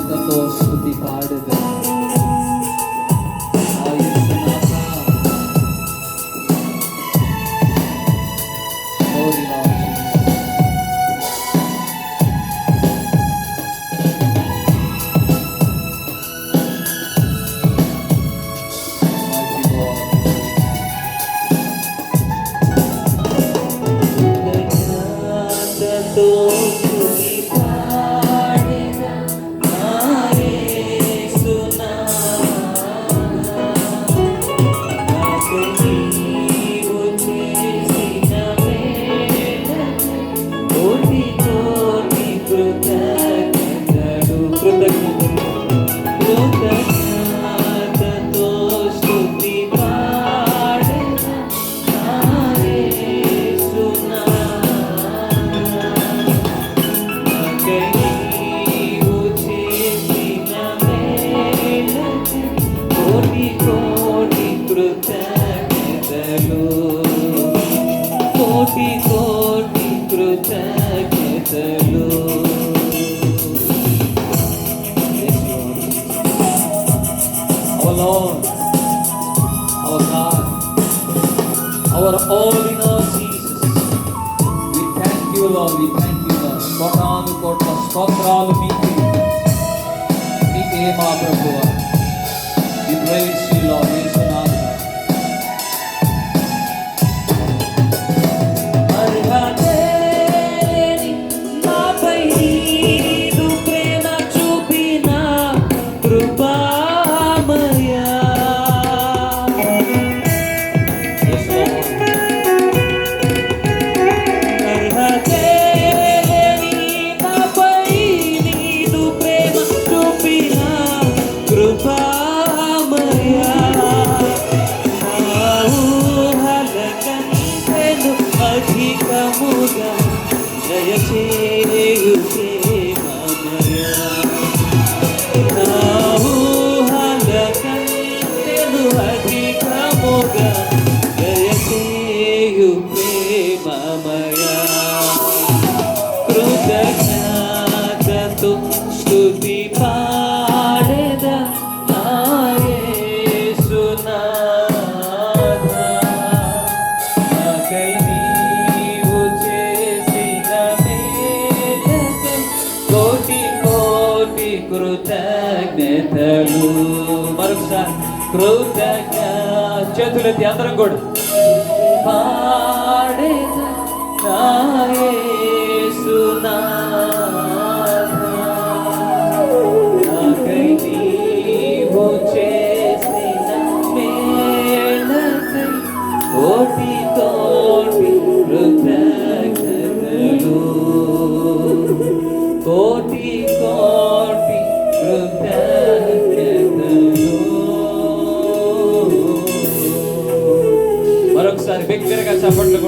కృతజ్ఞతతో స్తుతి పాడెదను. ఆ యేసునాథ, glory Lord Jesus. Mighty God. కృతజ్ఞతతో స్తుతి పాడెదను. ఆ యేసునాథ, నాకు నీవు చేసిన మేలుకు కోటి కోటి కృతజ్ఞతలు. కృతజ్ఞతతో స్తుతి పాడెదను. ఆ యేసునాథ, నాకై నీవు చేసిన మేలుకు కోటి కోటి కృతజ్ఞతలు. కోటి కోటి కృతజ్ఞతలు. Yes, Lord. Our Lord, our God, our all in all Jesus. We thank you, Lord. We thank you, Lord. కోటాను కోట్ల స్తోత్రాలు మీకే మా ప్రభువా. We praise you, Lord. యేసునాథ. అర్హతే లేని నాపై నీదు ప్రేమ చూపిన కృపామయా. Yes, Lord. అర్హతే లేని నాపై నీదు ప్రేమ చూపిన కృపామయా. నా ఊహల కంటెను అధికముగా దయచేయు ప్రేమమయా. నా ఊహల కంటెను అధికముగా దయచేయు ప్రేమమయా. కృతజ్ఞతతో స్తుతి పాడెదను. నా యేసునాథ, నాకై నీవు చేసిన మేలుకై కోటి కోటి కృతజ్ఞతలు. మరొకసారి చేతులెత్తి అందరం కూడా పాడెదను. నా యేసునాథ, నాకై నీవు చేసిన మేలుకై కోటి కోటి కృతజ్ఞతలు. కోటి కోటి కృతజ్ఞతలు. మరొకసారి బిగ్గరగా చప్పట్లు.